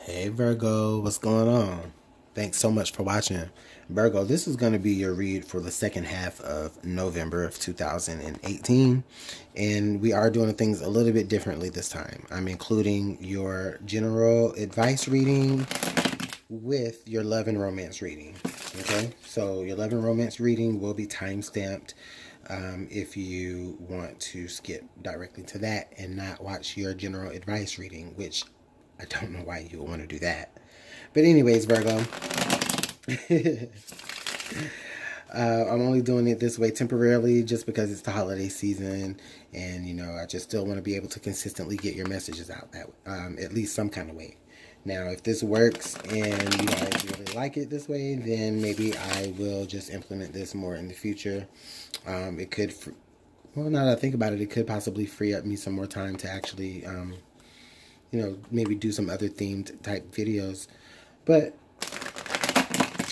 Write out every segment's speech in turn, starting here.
Hey Virgo, what's going on? Thanks so much for watching. Virgo, this is going to be your read for the second half of November of 2018. And we are doing things a little bit differently this time. I'm including your general advice reading with your love and romance reading. Okay, so your love and romance reading will be time stamped. If you want to skip directly to that and not watch your general advice reading, which I don't know why you would want to do that. But anyways, Virgo, I'm only doing it this way temporarily just because it's the holiday season. And, you know, I just still want to be able to consistently get your messages out that at least some kind of way. Now, if this works and you guys really like it this way, then maybe I will just implement this more in the future. It could, well, now that I think about it, it could possibly free up me some more time to actually, you know, maybe do some other themed type videos. But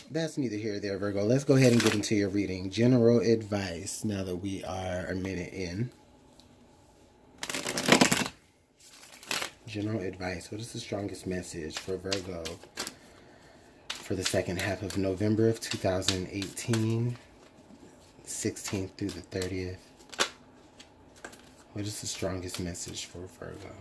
that's neither here nor there, Virgo. Let's go ahead and get into your reading. General advice, now that we are a minute in. General advice. What is the strongest message for Virgo for the second half of November of 2018, 16th through the 30th? What is the strongest message for Virgo?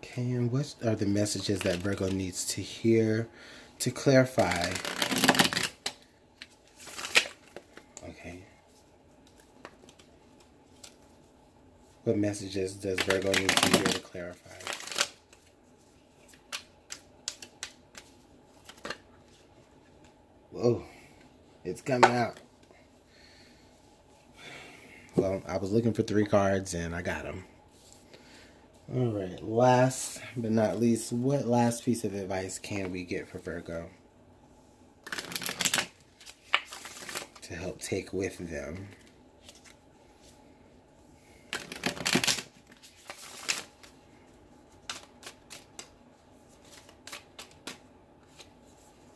Okay, and what are the messages that Virgo needs to hear to clarify? Okay. What messages does Virgo need to hear to clarify? Whoa, it's coming out. Well, I was looking for 3 cards and I got them. All right, last but not least, what last piece of advice can we get for Virgo to help take with them?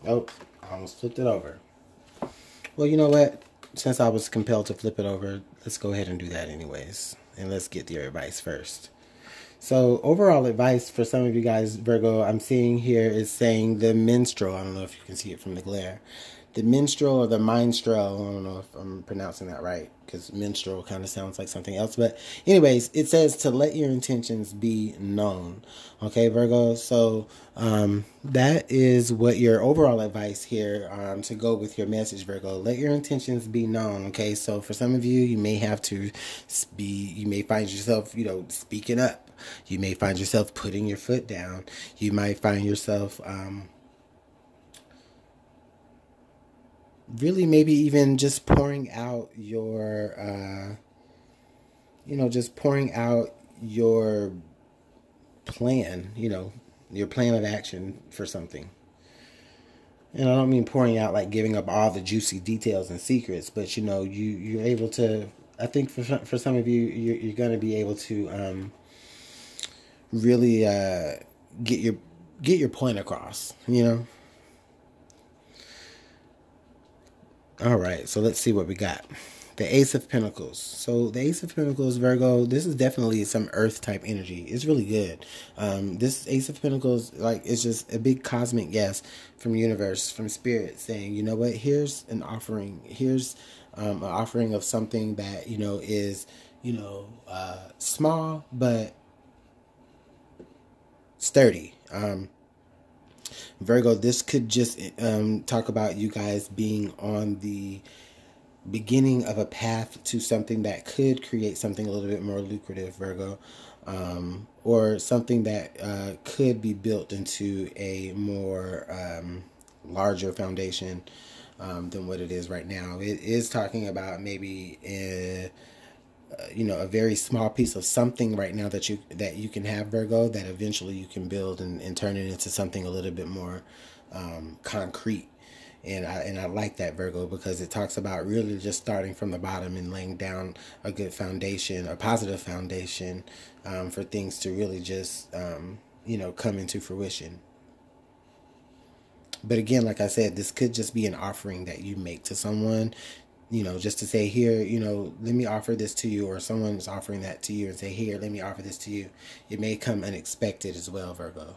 Oh, I almost flipped it over. Well, you know what? Since I was compelled to flip it over, let's go ahead and do that anyways. And let's get your advice first. So overall advice for some of you guys, Virgo, I'm seeing here is saying the minstrel. I don't know if you can see it from the glare. The minstrel or the minstrel. I don't know if I'm pronouncing that right, because minstrel kind of sounds like something else. But anyways, it says to let your intentions be known. Okay, Virgo. So that is what your overall advice here to go with your message, Virgo. Let your intentions be known. Okay, so for some of you, you may have to you may find yourself, you know, speaking up. You may find yourself putting your foot down. You might find yourself really maybe even just pouring out your, you know, just pouring out your plan, you know, your plan of action for something. And I don't mean pouring out like giving up all the juicy details and secrets, but, you know, you're able to, I think for some of you, you're going to be able to really get your point across, you know. All right, so let's see what we got. The Ace of Pentacles. So the Ace of Pentacles, Virgo, this is definitely some earth type energy. It's really good. This Ace of Pentacles, like, it's just a big cosmic yes from universe, from spirit, saying, you know what, here's an offering. Here's an offering of something that, you know, is, you know, small but sturdy. Virgo, this could just talk about you guys being on the beginning of a path to something that could create something a little bit more lucrative, Virgo, or something that could be built into a more larger foundation than what it is right now. It is talking about maybe you know, a very small piece of something right now that you can have, Virgo, that eventually you can build and turn it into something a little bit more concrete. And I like that, Virgo, because it talks about really just starting from the bottom and laying down a good foundation, a positive foundation for things to really just you know, come into fruition. But again, like I said, this could just be an offering that you make to someone, you know, just to say, here, you know, let me offer this to you, or someone's offering that to you and say, here, let me offer this to you. It may come unexpected as well, Virgo.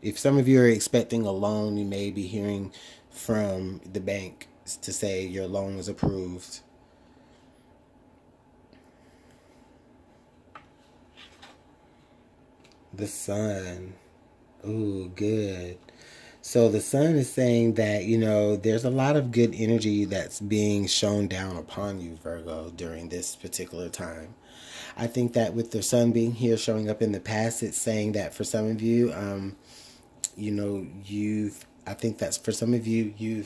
If some of you are expecting a loan, you may be hearing from the bank to say your loan was approved. The Sun. Ooh, good. So the Sun is saying that, you know, there's a lot of good energy that's being shown down upon you, Virgo, during this particular time. I think that with the Sun being here, showing up in the past, it's saying that for some of you, you know, I think that's for some of you,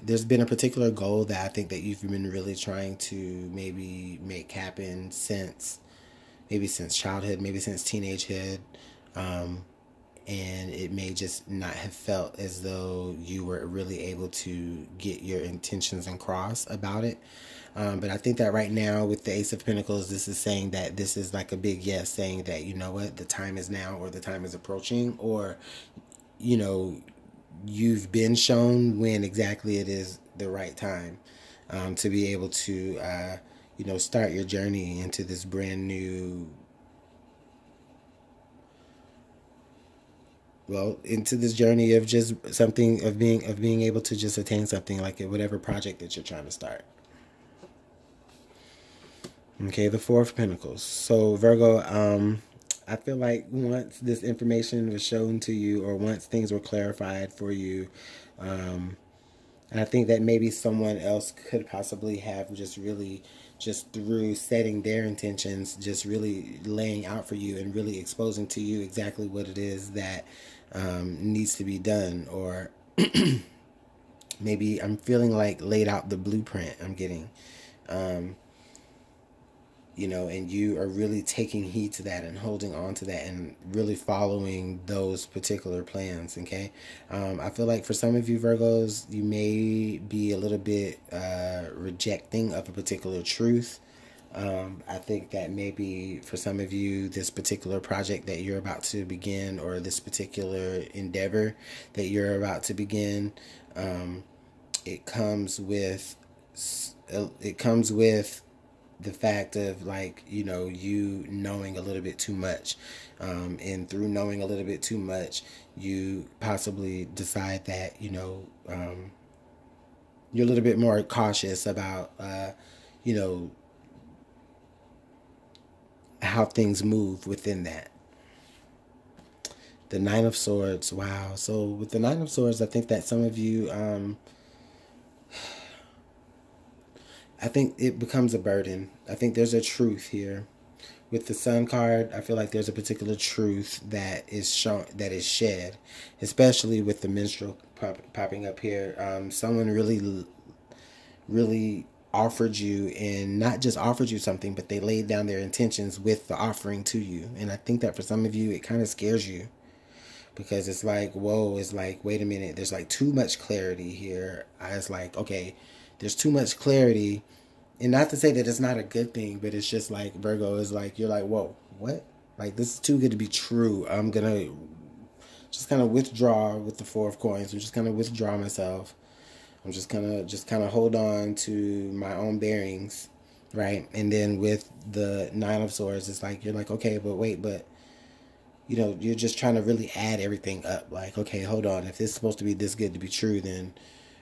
there's been a particular goal that I think that you've been really trying to maybe make happen since childhood, maybe since teenagehood. And it may just not have felt as though you were really able to get your intentions across about it. But I think that right now with the Ace of Pentacles, this is saying that this is like a big yes, saying that, you know what, the time is now, or the time is approaching, or, you know, you've been shown when exactly it is the right time to be able to, you know, start your journey into this brand new, well, into this journey of just something, of being able to just attain something, like whatever project that you're trying to start. Okay, the Four of Pentacles. So Virgo, I feel like once this information was shown to you, or once things were clarified for you, and I think that maybe someone else could possibly have just really, just through setting their intentions, just really laying out for you and really exposing to you exactly what it is that needs to be done. Or maybe I'm feeling like laid out the blueprint I'm getting. You know, and you are really taking heed to that and holding on to that and really following those particular plans, okay? I feel like for some of you Virgos, you may be a little bit rejecting of a particular truth. I think that maybe for some of you, this particular project that you're about to begin, or this particular endeavor that you're about to begin, it comes with the fact of, like, you know, you knowing a little bit too much, and through knowing a little bit too much, you possibly decide that, you know, you're a little bit more cautious about, you know, how things move within that. The Nine of Swords. Wow. So with the Nine of Swords, I think that some of you, I think it becomes a burden. I think there's a truth here. With the Sun card, I feel like there's a particular truth that is shown, that is shed, especially with the minstrel popping up here. Someone really offered you, and not just offered you something, but they laid down their intentions with the offering to you. And I think that for some of you, it kind of scares you, because it's like, whoa, it's like, wait a minute, there's like too much clarity here. It's like, okay, there's too much clarity. And not to say that it's not a good thing, but it's just like, Virgo, is like, you're like, whoa, what? Like, this is too good to be true. I'm going to just kind of withdraw with the Four of Coins. I'm just going to withdraw myself. I'm just going to hold on to my own bearings, right? And then with the Nine of Swords, it's like, you're like, okay, but wait, but, you know, you're just trying to really add everything up. Like, okay, hold on. If it's supposed to be this good to be true, then,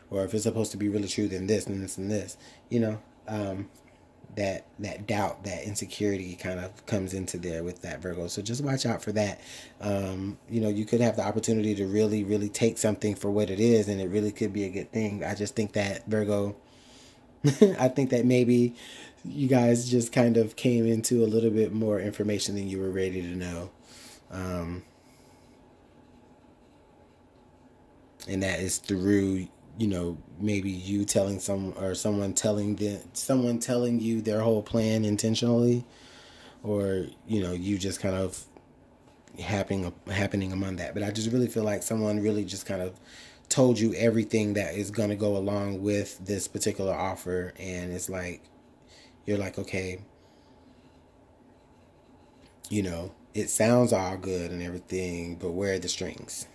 or if it's supposed to be really true, then this and this and this, you know, that doubt, that insecurity kind of comes into there with that, Virgo. So just watch out for that. You know, you could have the opportunity to really, really take something for what it is, and it really could be a good thing. I just think that, Virgo, I think that maybe you guys just kind of came into a little bit more information than you were ready to know. And that is through, you know, maybe you telling someone telling you their whole plan intentionally, or, you know, you just kind of happening among that. But I just really feel like someone really just kind of told you everything that is going to go along with this particular offer, and it's like, you're like, okay, you know, it sounds all good and everything, but where are the strings?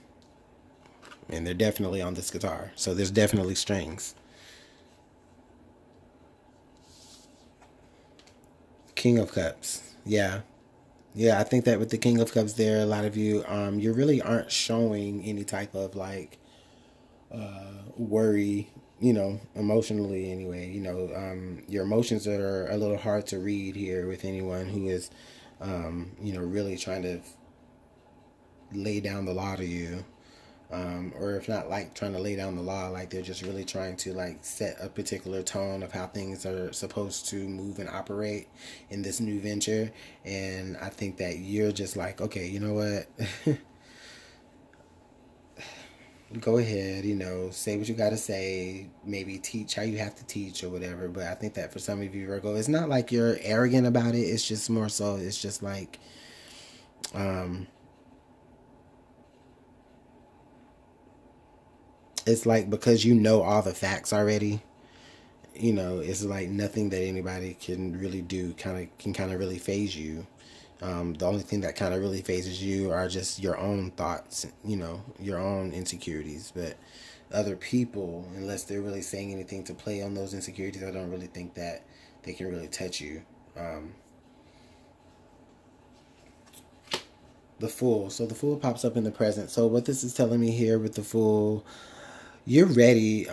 And they're definitely on this guitar, so there's definitely strings. King of Cups. Yeah. Yeah, I think that with the King of Cups there, a lot of you, you really aren't showing any type of like worry, emotionally anyway. Your emotions are a little hard to read here with anyone who is, really trying to lay down the law to you. Or if not like trying to lay down the law, like they're just really trying to like set a particular tone of how things are supposed to move and operate in this new venture. And I think that you're just like, okay, you know what? Go ahead, say what you got to say, maybe teach how you have to teach or whatever. But I think that for some of you, Virgo, it's not like you're arrogant about it. It's just more so, it's just like, it's like because you know all the facts already, it's like nothing that anybody can really do can kind of really phase you. The only thing that kind of really phases you are just your own thoughts, your own insecurities. But other people, unless they're really saying anything to play on those insecurities, I don't really think that they can really touch you. The Fool. So the Fool pops up in the present. So what this is telling me here with the Fool, you're ready.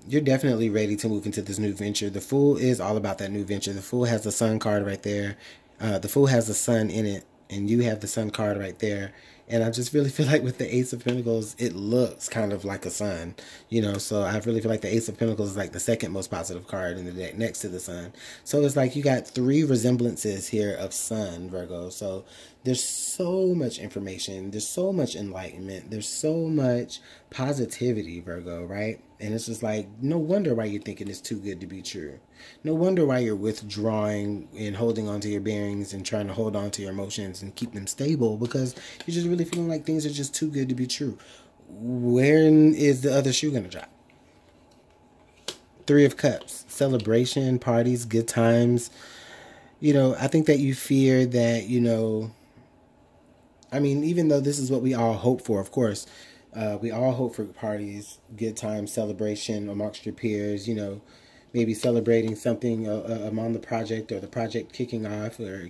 You're definitely ready to move into this new venture. The Fool is all about that new venture. The Fool has the Sun card right there. The Fool has the Sun in it, and you have the Sun card right there. And I just really feel like with the Ace of Pentacles, it looks kind of like a sun, so I really feel like the Ace of Pentacles is like the second most positive card in the deck next to the Sun. So it's like you got 3 resemblances here of Sun, Virgo. So there's so much information. There's so much enlightenment. There's so much positivity, Virgo, right? And it's just like, no wonder why you're thinking it's too good to be true. No wonder why you're withdrawing and holding on to your bearings and trying to hold on to your emotions and keep them stable, because you're just really feeling like things are just too good to be true. When is the other shoe going to drop? 3 of Cups. Celebration, parties, good times. I think that you fear that, even though this is what we all hope for, of course, we all hope for parties, good times, celebration amongst your peers, maybe celebrating something among the project, or the project kicking off, or,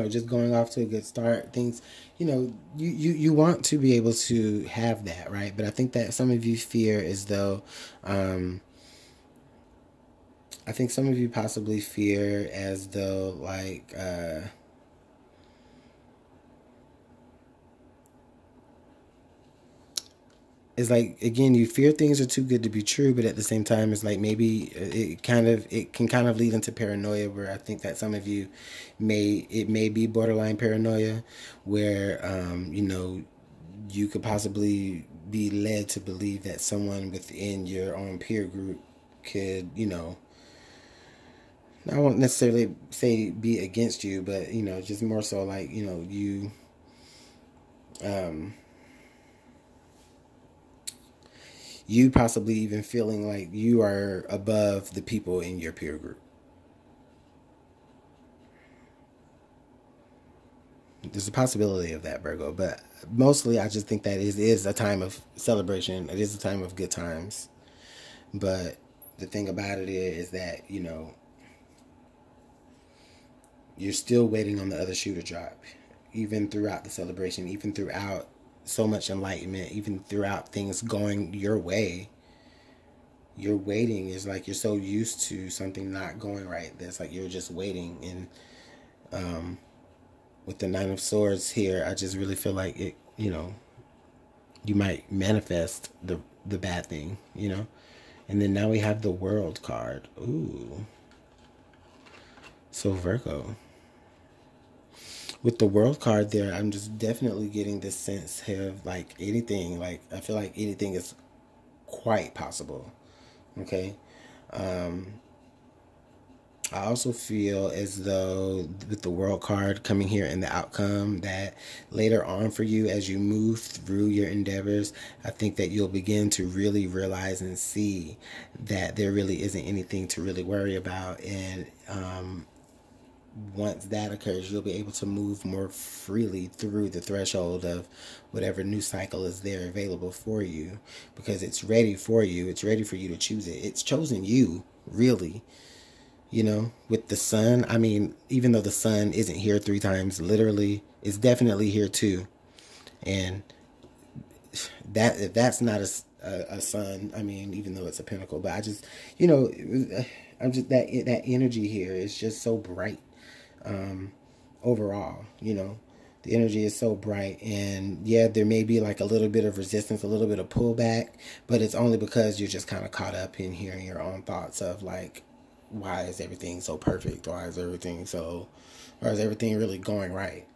just going off to a good start. Things, you want to be able to have that, right? But I think that some of you fear as though, I think some of you possibly fear as though, like, it's like, again, you fear things are too good to be true, but at the same time, it's like maybe it can kind of lead into paranoia, where I think that some of you may be borderline paranoia, where, you could possibly be led to believe that someone within your own peer group could, I won't necessarily say be against you, but, just more so like, you possibly even feeling like you are above the people in your peer group. There's a possibility of that, Virgo, but mostly I just think that it is a time of celebration. It is a time of good times. But the thing about it is that, you're still waiting on the other shoe to drop, even throughout the celebration, even throughout so much enlightenment, even throughout things going your way. You're waiting. Is like you're so used to something not going right that's like you're just waiting. And with the 9 of Swords here, I just really feel like it, you might manifest the bad thing, And then now we have the World card. Ooh. So Virgo, with the World card there, I'm just definitely getting this sense here of like anything. Like I feel like anything is quite possible. Okay. I also feel as though with the World card coming here in the outcome, that later on for you, as you move through your endeavors, I think that you'll begin to really realize and see that there really isn't anything to really worry about. And once that occurs, you'll be able to move more freely through the threshold of whatever new cycle is there available for you, because it's ready for you. It's ready for you to choose it. It's chosen you, really. You know, with the sun, I mean, even though the sun isn't here 3 times, literally, it's definitely here too. And that, if that's not a sun, I mean, even though it's a pentacle, but I just, you know, I'm just, that energy here is just so bright. Overall, you know, the energy is so bright, and yeah, there may be like a little bit of resistance, a little bit of pullback, but it's only because you're just kind of caught up in hearing your own thoughts of like, why is everything so perfect? Why is everything so, or is everything really going right?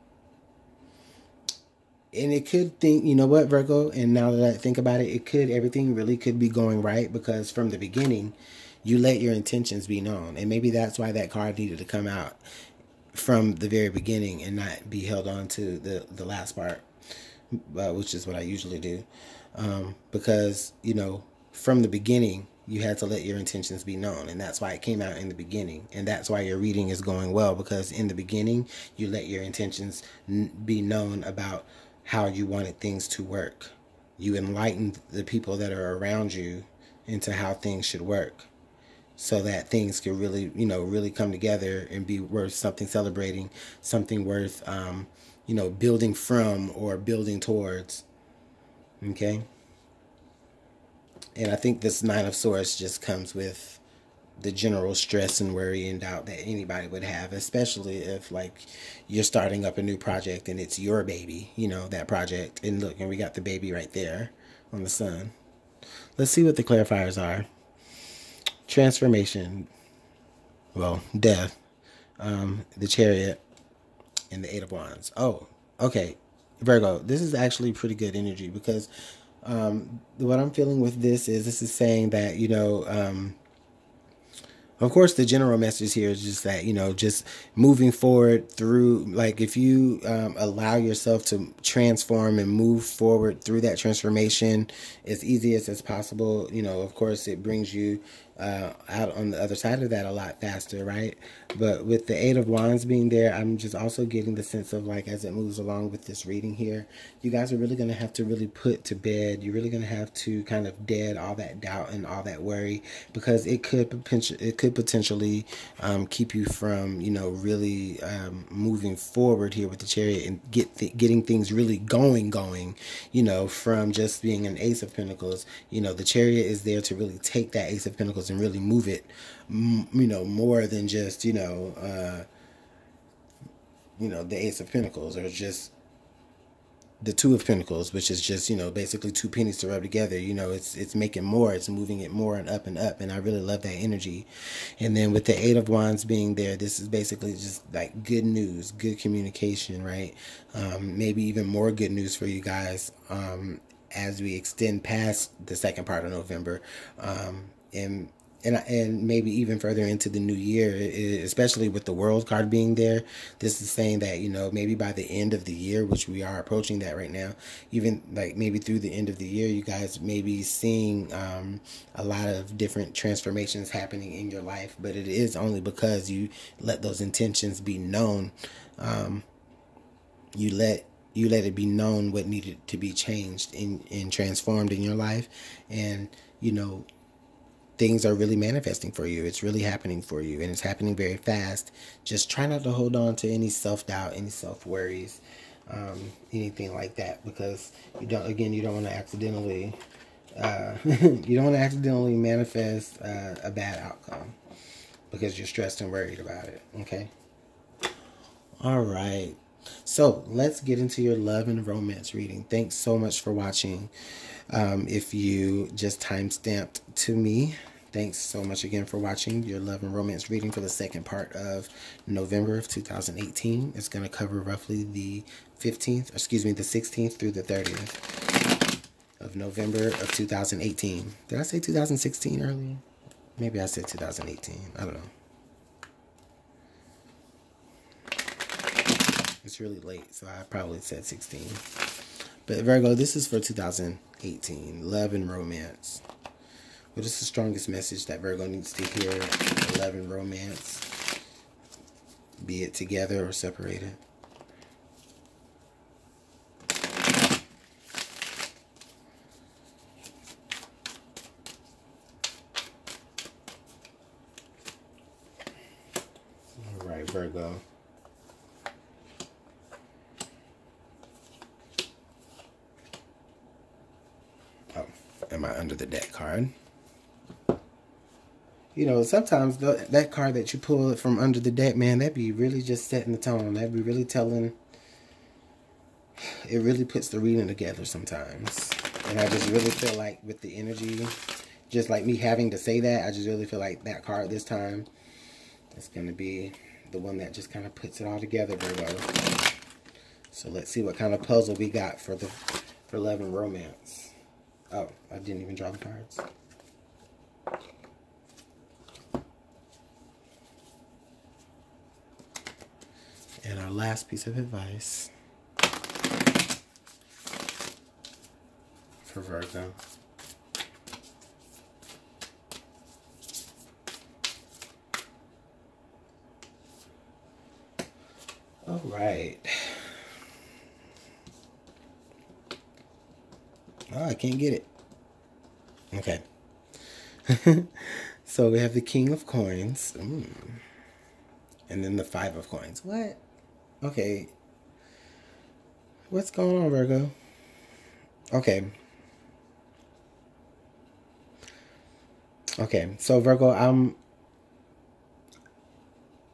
And it could think, you know what, Virgo, and now that I think about it, everything really could be going right, because from the beginning, you let your intentions be known. And maybe that's why that card needed to come out from the very beginning and not be held on to the last part, which is what I usually do. Because, you know, from the beginning, you had to let your intentions be known, and that's why it came out in the beginning, and that's why your reading is going well, because in the beginning, you let your intentions be known about how you wanted things to work. You enlightened the people that are around you into how things should work, so that things could really, you know, really come together and be worth something celebrating, something worth, you know, building from or building towards. Okay? And I think this 9 of Swords just comes with the general stress and worry and doubt that anybody would have, especially if, like, you're starting up a new project and it's your baby, you know, that project. And look, and we got the baby right there on the sun. Let's see what the clarifiers are. Transformation, well, death, the Chariot, and the 8 of Wands. Oh, okay, Virgo, this is actually pretty good energy, because what I'm feeling with this is saying that, you know, of course, the general message here is just that, you know, just moving forward through, like, if you allow yourself to transform and move forward through that transformation as easy as possible, you know, of course, it brings you out on the other side of that a lot faster, right? But with the 8 of Wands being there, I'm just also getting the sense of, like, as it moves along with this reading here, you guys are really going to have to really put to bed, you're really going to have to kind of dead all that doubt and all that worry, because it could potentially keep you from, you know, really moving forward here with the Chariot and getting things really going, you know, from just being an Ace of Pentacles. You know, the Chariot is there to really take that Ace of Pentacles and really move it, you know, more than just, you know, the Ace of Pentacles, or just the 2 of Pentacles, which is just, you know, basically 2 pennies to rub together. You know, it's making more, it's moving it more and up, and I really love that energy. And then with the 8 of Wands being there, this is basically just like good news, good communication, right? Maybe even more good news for you guys as we extend past the second part of November, and maybe even further into the new year, especially with the World card being there. This is saying that, you know, maybe by the end of the year, which we are approaching that right now, even like maybe through the end of the year, you guys may be seeing a lot of different transformations happening in your life, but it is only because you let those intentions be known. You let it be known what needed to be changed and transformed in your life, and, you know, things are really manifesting for you. It's really happening for you, and it's happening very fast. Just try not to hold on to any self-doubt, any self-worries, anything like that, because you don't want to accidentally manifest a bad outcome because you're stressed and worried about it. Okay. All right. So let's get into your love and romance reading. Thanks so much for watching. If you just time-stamped to me, thanks so much again for watching your love and romance reading for the second part of November of 2018. It's going to cover roughly the 16th through the 30th of November of 2018. Did I say 2016 earlier? Maybe I said 2018. I don't know. It's really late, so I probably said 16. But Virgo, this is for 2018. Love and romance. What is the strongest message that Virgo needs to hear? Love and romance. be it together or separated. All right, Virgo. Oh, am I under the deck card? You know, sometimes that card that you pull from under the deck, man, that'd be really just setting the tone. That'd be really telling. It really puts the reading together sometimes. And I just really feel like with the energy, just like me having to say that, I just really feel like that card this time is going to be the one that just kind of puts it all together, Virgo. So let's see what kind of puzzle we got for love and romance. Oh, I didn't even draw the cards. And our last piece of advice for Virgo. All right. Oh, I can't get it. Okay. So we have the King of Coins. And then the Five of Coins. What? Okay. What's going on, Virgo? Okay. Okay. So, Virgo, I'm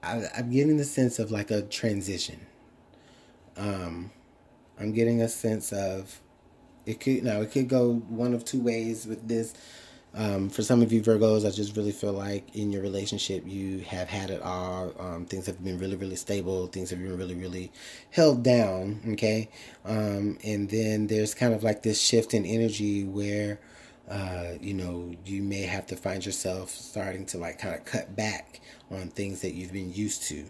getting the sense of like a transition. I'm getting a sense of it could go one of two ways with this. For some of you Virgos, I just really feel like in your relationship you have had it all. Things have been really, really stable. Things have been really, really held down. Okay, and then there's kind of like this shift in energy where you know, you may have to find yourself starting to like kind of cut back on things that you've been used to.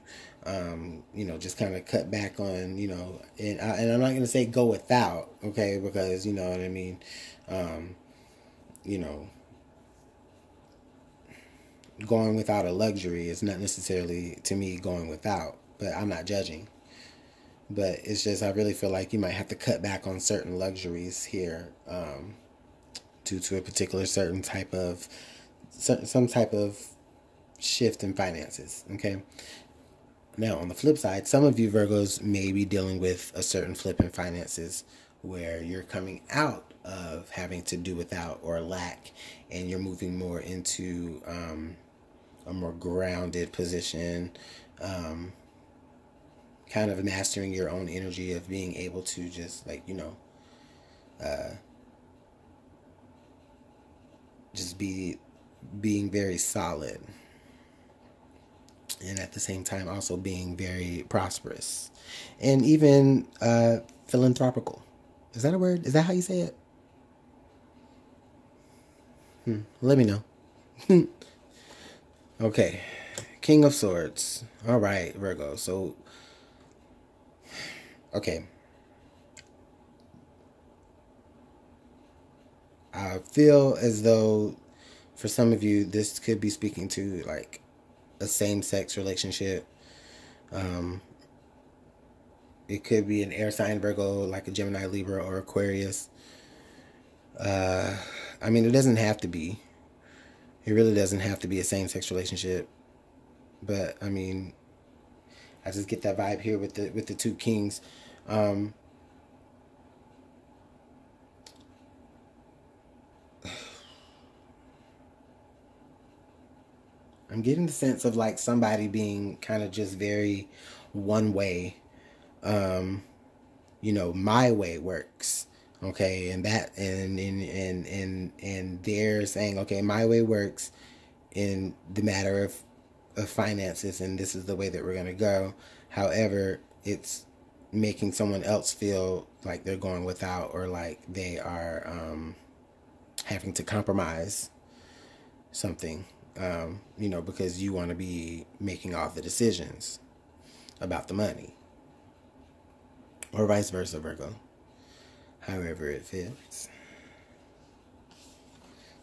You know, just kind of cut back on, you know, and I'm not going to say go without, okay, because, you know what I mean, you know, going without a luxury is not necessarily, to me, going without, but I'm not judging. But it's just, I really feel like you might have to cut back on certain luxuries here, due to a particular some type of shift in finances, okay? Now, on the flip side, some of you Virgos may be dealing with a certain flip in finances where you're coming out of having to do without or lack, and you're moving more into a more grounded position, kind of mastering your own energy of being able to just, like, you know, just being very solid. And at the same time also being very prosperous. And even philanthropical. Is that a word? Is that how you say it? Let me know. Okay. King of Swords. All right, Virgo. So, okay. I feel as though for some of you, this could be speaking to like a same-sex relationship. It could be an air sign Virgo, like a Gemini, Libra, or Aquarius. I mean, it doesn't have to be. It really doesn't have to be a same-sex relationship. But I mean, I just get that vibe here with the two kings. I'm getting the sense of like somebody being kind of just very one way. You know, my way works. Okay, and they're saying, okay, my way works in the matter of finances, and this is the way that we're gonna go. However, it's making someone else feel like they're going without, or like they are having to compromise something, you know, because you want to be making all the decisions about the money, or vice versa, Virgo. However it fits.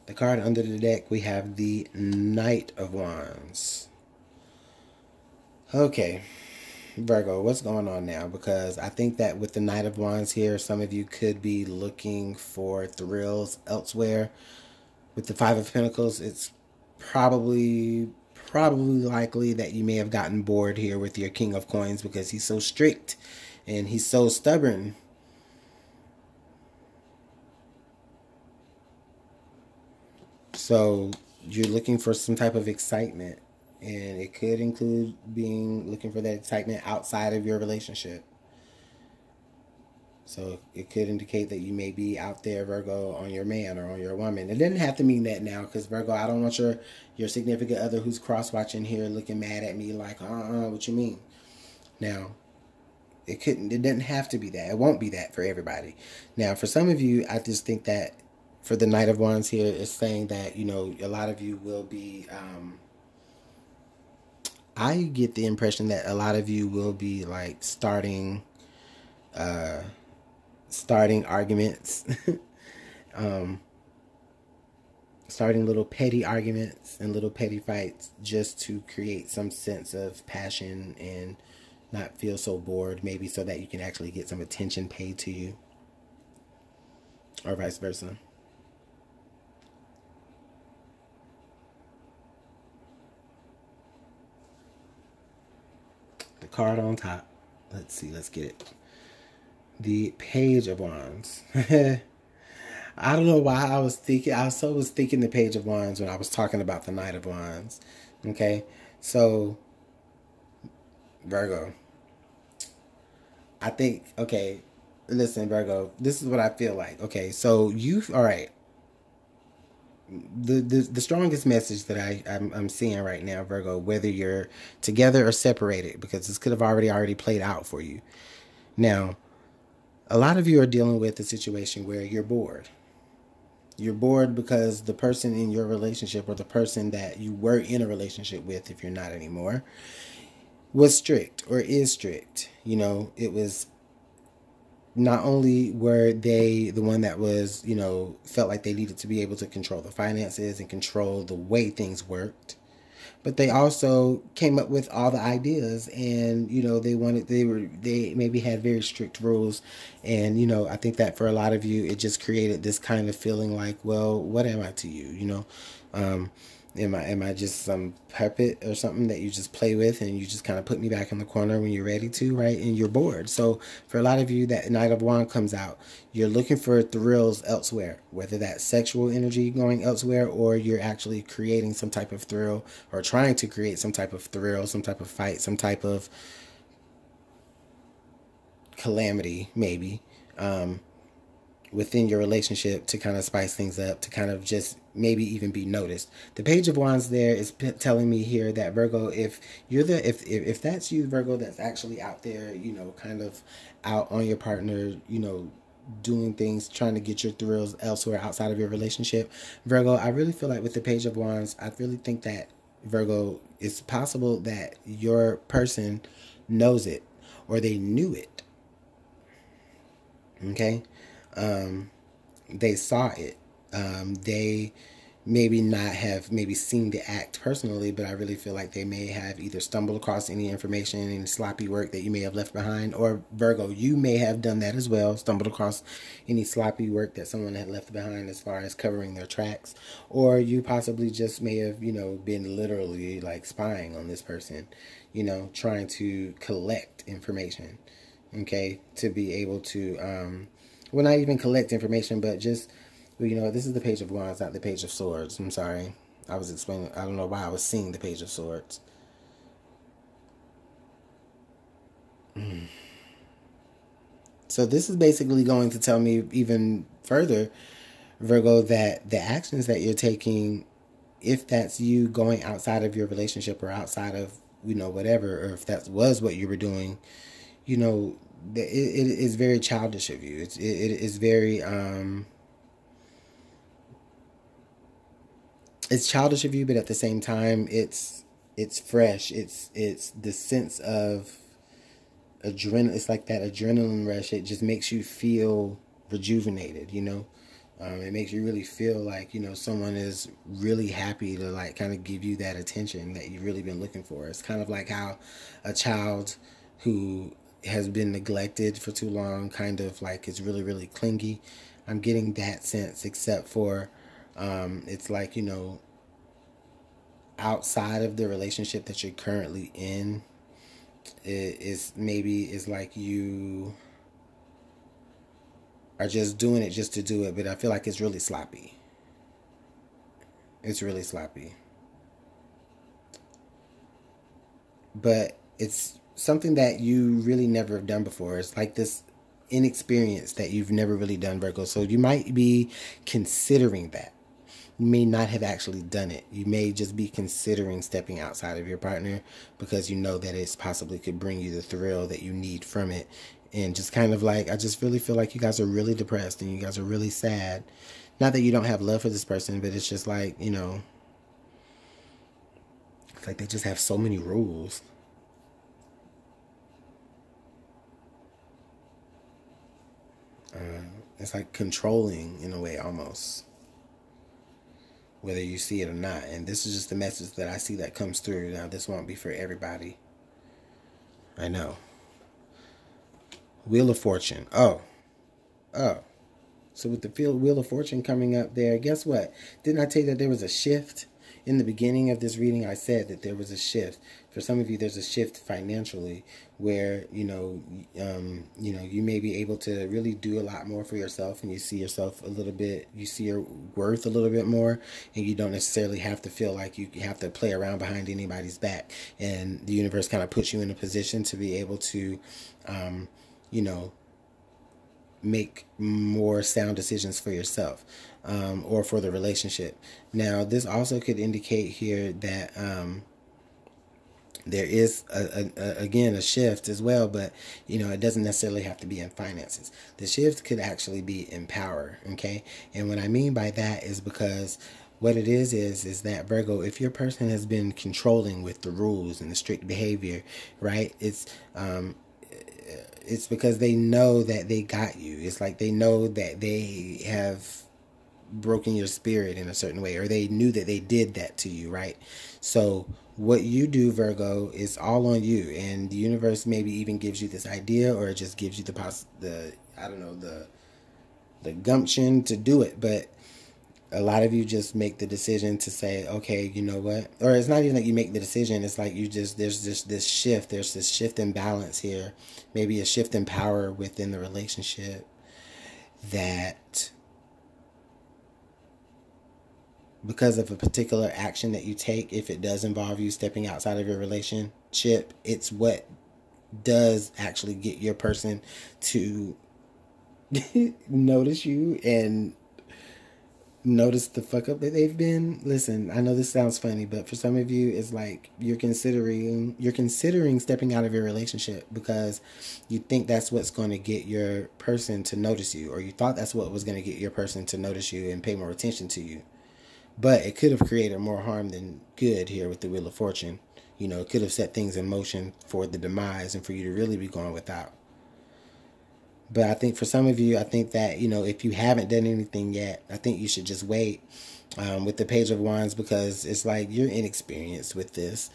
The card under the deck, we have the Knight of Wands. Okay, Virgo, what's going on now? Because I think that with the Knight of Wands here, some of you could be looking for thrills elsewhere. With the Five of Pentacles, it's probably likely that you may have gotten bored here with your King of Coins because he's so strict and he's so stubborn. So you're looking for some type of excitement, and it could include looking for that excitement outside of your relationship. So it could indicate that you may be out there, Virgo, on your man or on your woman. It doesn't have to mean that now, because Virgo, I don't want your significant other who's cross-watching here looking mad at me like, what you mean? Now, it doesn't have to be that. It won't be that for everybody. Now, for some of you, I just think that for the Knight of Wands here, it's saying that, a lot of you will be, I get the impression that a lot of you will be like starting arguments, starting little petty arguments and little petty fights just to create some sense of passion and not feel so bored, maybe so that you can actually get some attention paid to you, or vice versa. The card on top. Let's see, let's get it. The Page of Wands. I don't know why I was thinking the Page of Wands when I was talking about the Knight of Wands. Okay, so Virgo, I think, okay, listen, Virgo, this is what I feel like. Okay, so all right. The strongest message that I'm seeing right now, Virgo, whether you're together or separated, because this could have already played out for you. Now, a lot of you are dealing with a situation where you're bored. You're bored because the person in your relationship, or the person that you were in a relationship with, if you're not anymore, was strict or is strict. It was not only were they the one that was, felt like they needed to be able to control the finances and control the way things worked, but they also came up with all the ideas, and they maybe had very strict rules. And I think that for a lot of you, it just created this kind of feeling like, well, what am I to you? Am I just some puppet or something that you just play with, and you just kind of put me back in the corner when you're ready to, right? And you're bored. So for a lot of you, that Knight of Wands comes out. You're looking for thrills elsewhere, whether that's sexual energy going elsewhere, or you're actually creating some type of thrill, or trying to create some type of thrill, some type of fight, some type of calamity, maybe, within your relationship, to kind of spice things up, to kind of just maybe even be noticed. The Page of Wands there is telling me here that, Virgo, if that's you, Virgo, that's actually out there, kind of out on your partner, doing things, trying to get your thrills elsewhere outside of your relationship, Virgo, I really feel like with the Page of Wands, I really think that, Virgo, it's possible that your person knows it, or they knew it. Okay? They saw it. They maybe not have maybe seen the act personally, but I really feel like they may have either stumbled across any information, any sloppy work that you may have left behind, or Virgo, you may have done that as well, stumbled across any sloppy work that someone had left behind as far as covering their tracks, or you possibly just may have, been literally like spying on this person, trying to collect information, okay, to be able to, well, not even collect information, but just, this is the Page of Wands, not the Page of Swords. I'm sorry. I was explaining, I don't know why I was seeing the Page of Swords. So this is basically going to tell me even further, Virgo, that the actions that you're taking, if that's you going outside of your relationship, or outside of, whatever, or if that was what you were doing, it is very childish of you. It is very, it's childish of you, but at the same time, it's fresh. It's the sense of adrenaline. It's like that adrenaline rush. It just makes you feel rejuvenated, It makes you really feel like, you know, someone is really happy to like kind of give you that attention that you've really been looking for. It's kind of like how a child who has been neglected for too long kind of like is really, really clingy. I'm getting that sense, except for it's like, you know, outside of the relationship that you're currently in, it's like you are just doing it just to do it, but I feel like it's really sloppy. It's really sloppy. But it's something that you really never have done before. It's like this inexperience that you've never really done, Virgo. So you might be considering that. You may not have actually done it. You may just be considering stepping outside of your partner because you know that it's possibly could bring you the thrill that you need from it. And just kind of like, I just really feel like you guys are really depressed and you guys are really sad. Not that you don't have love for this person, but it's just like, you know, it's like they just have so many rules. It's like controlling in a way almost, whether you see it or not. And this is just the message that I see that comes through. Now, this won't be for everybody. I know. Wheel of Fortune. Oh. So with the Wheel of Fortune coming up there, guess what? Didn't I tell you that there was a shift? In the beginning of this reading, I said that there was a shift. For some of you, there's a shift financially where, you may be able to really do a lot more for yourself, and you see yourself a little bit, you see your worth a little bit more, and you don't necessarily have to feel like you have to play around behind anybody's back. And the universe kind of puts you in a position to be able to, make more sound decisions for yourself, or for the relationship. Now, this also could indicate here that there is again a shift as well, but it doesn't necessarily have to be in finances. The shift could actually be in power. Okay, and what I mean by that is because what it is that, Virgo, if your person has been controlling with the rules and the strict behavior, right, it's because they know that they got you. It's like they know that they have broken your spirit in a certain way, or they knew that they did that to you, right? So what you do, Virgo, is all on you, and the universe maybe even gives you this idea, or it just gives you the gumption to do it. But a lot of you just make the decision to say, okay, you know what? Or it's not even that you make the decision. It's like there's this shift. There's this shift in balance here. Maybe a shift in power within the relationship that, because of a particular action that you take, if it does involve you stepping outside of your relationship, it's what does actually get your person to notice you and notice the fuck up that they've been. Listen, I know this sounds funny, but for some of you, it's like you're considering stepping out of your relationship because you think that's what's going to get your person to notice you, or you thought that's what was going to get your person to notice you and pay more attention to you. But it could have created more harm than good here with the Wheel of Fortune. It could have set things in motion for the demise and for you to really be going without. But I think for some of you, I think that, if you haven't done anything yet, I think you should just wait with the Page of Wands, because it's like you're inexperienced with this.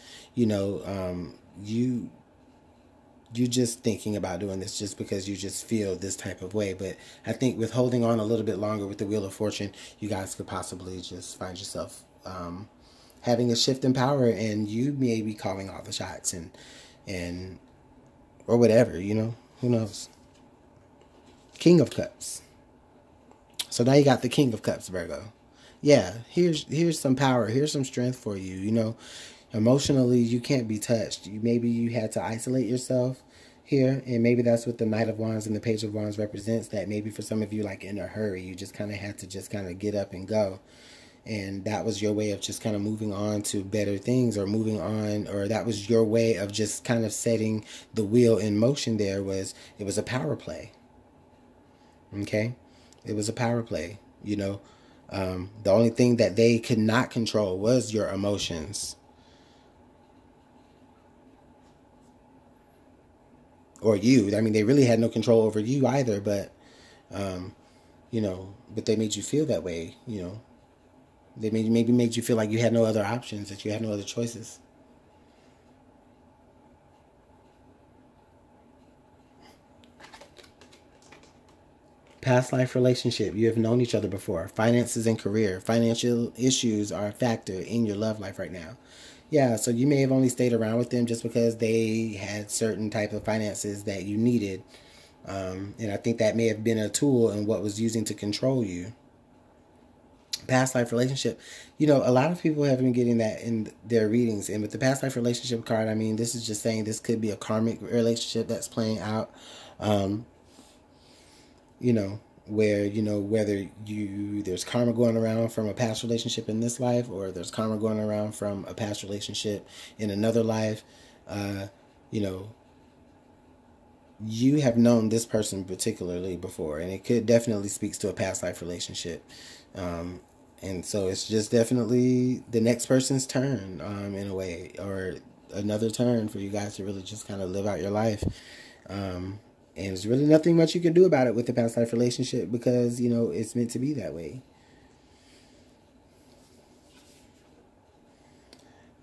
You're just thinking about doing this just because you just feel this type of way. But I think with holding on a little bit longer with the Wheel of Fortune, you guys could possibly just find yourself having a shift in power, and you may be calling all the shots and or whatever, who knows. King of Cups. So now you got the King of Cups, Virgo. Yeah, here's some power. Here's some strength for you. Emotionally, you can't be touched. Maybe you had to isolate yourself here, and maybe that's what the Knight of Wands and the Page of Wands represents. That maybe for some of you, like in a hurry, you just kind of had to just kind of get up and go. And that was your way of just kind of moving on to better things, or moving on, or that was your way of just kind of setting the wheel in motion. It was a power play. Okay, it was a power play. The only thing that they could not control was your emotions, or you. I mean, they really had no control over you either. But you know, but they made you feel that way, you know. They maybe made you feel like you had no other options, that you had no other choices. Past life relationship. You have known each other before. Finances and career. Financial issues are a factor in your love life right now. Yeah, so you may have only stayed around with them just because they had certain type of finances that you needed. And I think that may have been a tool in what was using to control you. Past life relationship. You know, a lot of people have been getting that in their readings. And with the past life relationship card, I mean, this is just saying this could be a karmic relationship that's playing out. Um, you know, where, you know, whether there's karma going around from a past relationship in this life, or there's karma going around from a past relationship in another life. You know, you have known this person particularly before, and it could definitely speaks to a past life relationship. And so it's just definitely the next person's turn, in a way, or another turn for you guys to really just kind of live out your life. And there's really nothing much you can do about it with the past life relationship, because, you know, it's meant to be that way.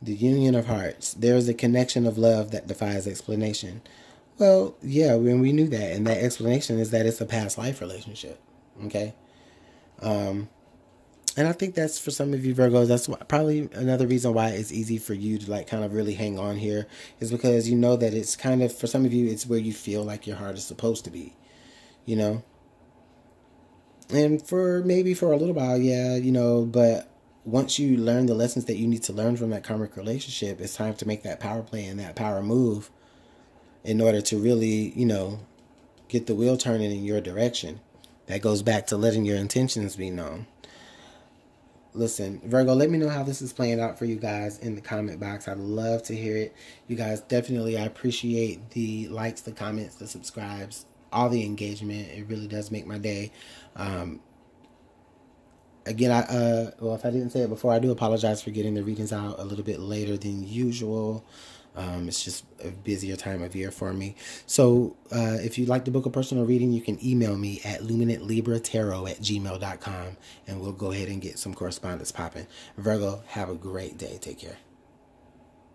The union of hearts. There is a connection of love that defies explanation. Well, yeah, when we knew that, and that explanation is that it's a past life relationship. Okay. And I think that's, for some of you Virgos, that's probably another reason why it's easy for you to like kind of really hang on here, is because you know that it's kind of, for some of you, it's where you feel like your heart is supposed to be, you know. And for maybe for a little while, yeah, you know, but once you learn the lessons that you need to learn from that karmic relationship, it's time to make that power play and that power move in order to really, you know, get the wheel turning in your direction. That goes back to letting your intentions be known. Listen, Virgo, let me know how this is playing out for you guys in the comment box. I'd love to hear it. You guys, definitely, I appreciate the likes, the comments, the subscribes, all the engagement. It really does make my day. Again, well, if I didn't say it before, I do apologize for getting the readings out a little bit later than usual. It's just a busier time of year for me. So if you'd like to book a personal reading, you can email me at LuminantLibraTarot@gmail.com, and we'll go ahead and get some correspondence popping. Virgo, have a great day. Take care.